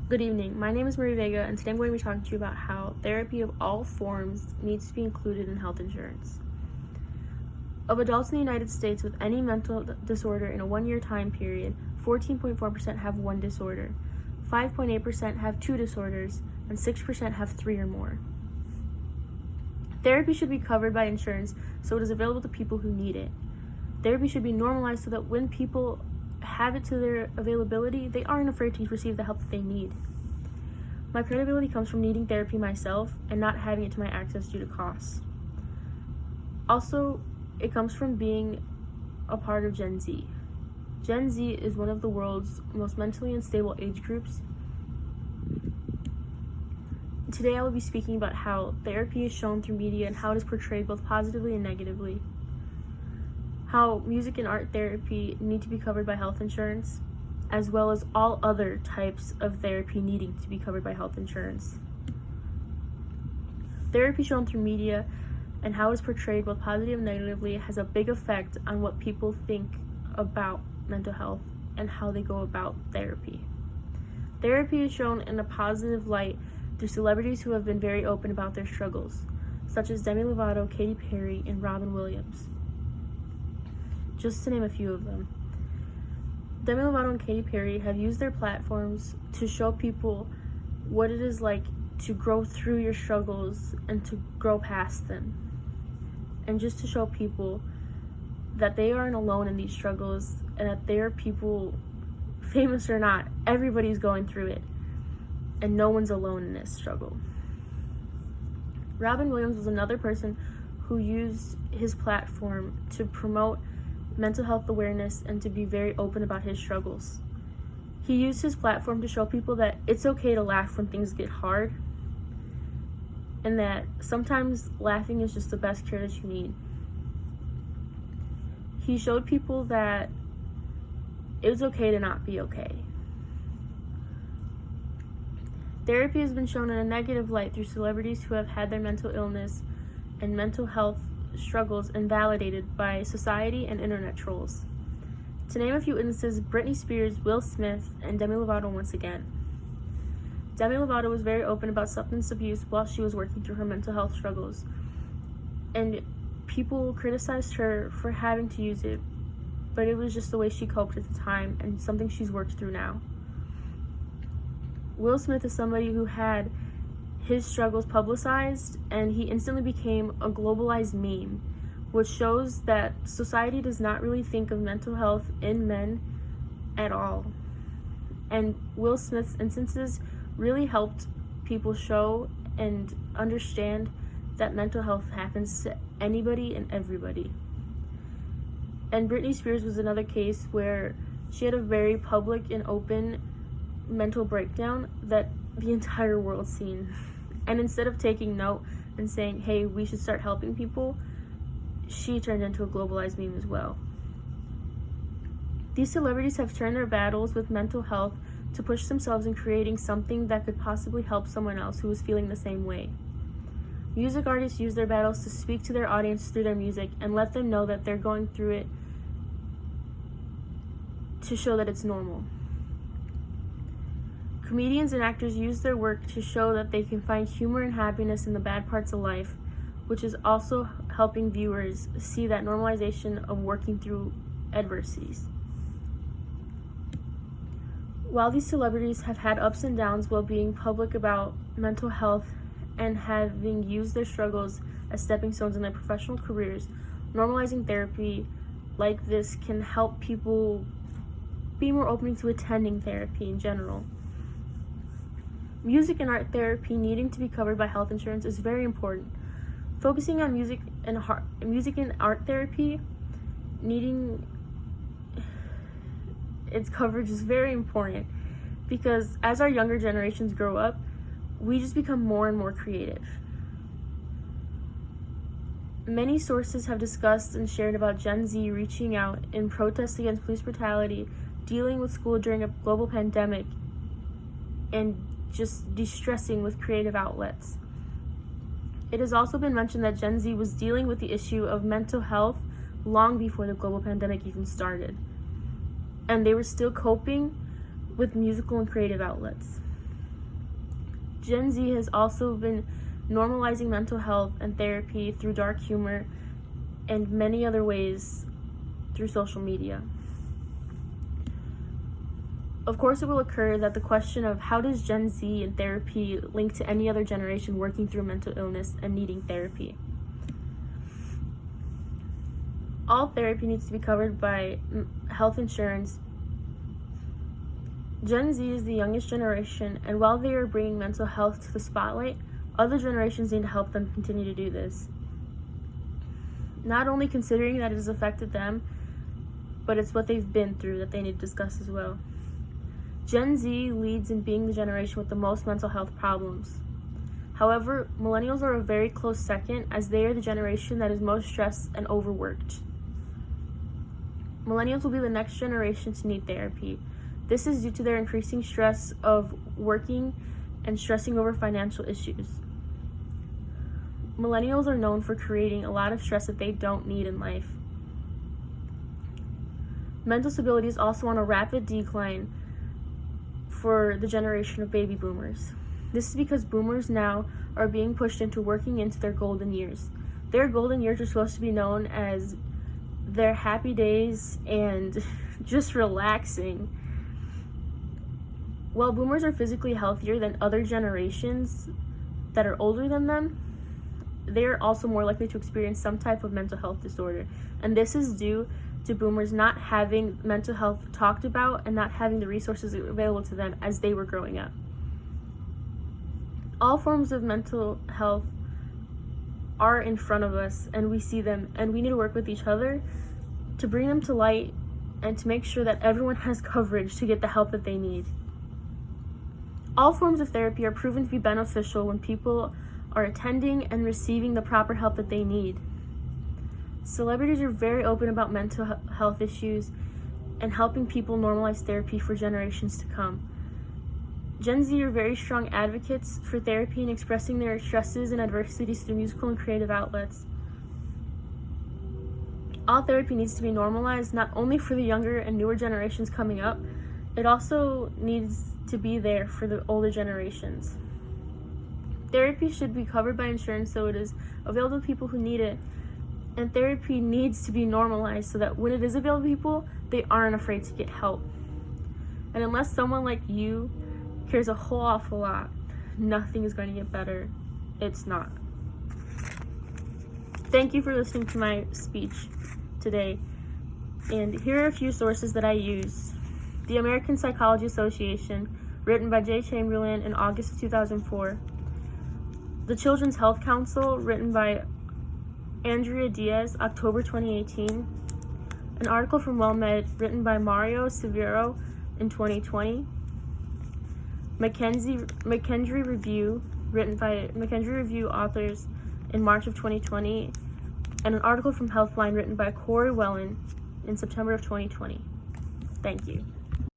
Good evening. My name is Marie Vega, and today I'm going to be talking to you about how therapy of all forms needs to be included in health insurance. Of adults in the United States with any mental disorder in a 1-year time period, 14.4% have one disorder, 5.8% have two disorders, and 6% have three or more. Therapy should be covered by insurance so it is available to people who need it. Therapy should be normalized so that when people have it to their availability, they aren't afraid to receive the help that they need. My credibility comes from needing therapy myself and not having it to my access due to costs. Also, it comes from being a part of Gen Z. Gen Z is one of the world's most mentally unstable age groups. Today I will be speaking about how therapy is shown through media and how it is portrayed both positively and negatively. How music and art therapy need to be covered by health insurance, as well as all other types of therapy needing to be covered by health insurance. Therapy shown through media and how it is portrayed both positively and negatively has a big effect on what people think about mental health and how they go about therapy. Therapy is shown in a positive light through celebrities who have been very open about their struggles, such as Demi Lovato, Katy Perry, and Robin Williams, just to name a few of them. Demi Lovato and Katy Perry have used their platforms to show people what it is like to grow through your struggles and to grow past them. And just to show people that they aren't alone in these struggles and that there are people, famous or not, everybody's going through it. And no one's alone in this struggle. Robin Williams was another person who used his platform to promote mental health awareness and to be very open about his struggles. He used his platform to show people that it's okay to laugh when things get hard, and that sometimes laughing is just the best cure that you need. He showed people that it was okay to not be okay. Therapy has been shown in a negative light through celebrities who have had their mental illness and mental health struggles invalidated by society and internet trolls. To name a few instances, Britney Spears, Will Smith, and Demi Lovato once again. Demi Lovato was very open about substance abuse while she was working through her mental health struggles, and people criticized her for having to use it, but it was just the way she coped at the time and something she's worked through now. Will Smith is somebody who had his struggles publicized, and he instantly became a globalized meme, which shows that society does not really think of mental health in men at all. And Will Smith's instances really helped people show and understand that mental health happens to anybody and everybody. And Britney Spears was another case where she had a very public and open mental breakdown that the entire world seen. And instead of taking note and saying, hey, we should start helping people, she turned into a globalized meme as well. These celebrities have turned their battles with mental health to push themselves in creating something that could possibly help someone else who is feeling the same way. Music artists use their battles to speak to their audience through their music and let them know that they're going through it to show that it's normal. Comedians and actors use their work to show that they can find humor and happiness in the bad parts of life, which is also helping viewers see that normalization of working through adversities. While these celebrities have had ups and downs while being public about mental health and having used their struggles as stepping stones in their professional careers, normalizing therapy like this can help people be more open to attending therapy in general. Music and art therapy needing to be covered by health insurance is very important. Focusing on music and art therapy needing its coverage is very important, because as our younger generations grow up, we just become more and more creative. Many sources have discussed and shared about Gen Z reaching out in protest against police brutality, dealing with school during a global pandemic, and just de-stressing with creative outlets. It has also been mentioned that Gen Z was dealing with the issue of mental health long before the global pandemic even started, and they were still coping with musical and creative outlets. Gen Z has also been normalizing mental health and therapy through dark humor and many other ways through social media. Of course, it will occur that the question of how does Gen Z and therapy link to any other generation working through mental illness and needing therapy? All therapy needs to be covered by health insurance. Gen Z is the youngest generation, and while they are bringing mental health to the spotlight, other generations need to help them continue to do this. Not only considering that it has affected them, but it's what they've been through that they need to discuss as well. Gen Z leads in being the generation with the most mental health problems. However, millennials are a very close second, as they are the generation that is most stressed and overworked. Millennials will be the next generation to need therapy. This is due to their increasing stress of working and stressing over financial issues. Millennials are known for creating a lot of stress that they don't need in life. Mental stability is also on a rapid decline for the generation of baby boomers. This is because boomers now are being pushed into working into their golden years. Their golden years are supposed to be known as their happy days and just relaxing. While boomers are physically healthier than other generations that are older than them, they are also more likely to experience some type of mental health disorder. And this is due to boomers not having mental health talked about and not having the resources available to them as they were growing up. All forms of mental health are in front of us, and we see them, and we need to work with each other to bring them to light and to make sure that everyone has coverage to get the help that they need. All forms of therapy are proven to be beneficial when people are attending and receiving the proper help that they need. Celebrities are very open about mental health issues and helping people normalize therapy for generations to come. Gen Z are very strong advocates for therapy and expressing their stresses and adversities through musical and creative outlets. All therapy needs to be normalized, not only for the younger and newer generations coming up, it also needs to be there for the older generations. Therapy should be covered by insurance so it is available to people who need it, and therapy needs to be normalized so that when it is available to people, they aren't afraid to get help. And unless someone like you cares a whole awful lot, nothing is going to get better. It's not. Thank you for listening to my speech today. And here are a few sources that I use. The American Psychology Association, written by Jay Chamberlain in August of 2004. The Children's Health Council, written by Andrea Diaz, October 2018. An article from WellMed, written by Mario Severo in 2020. McKendree Review, written by McKendree Review authors in March of 2020. And an article from Healthline, written by Corey Wellen in September of 2020. Thank you.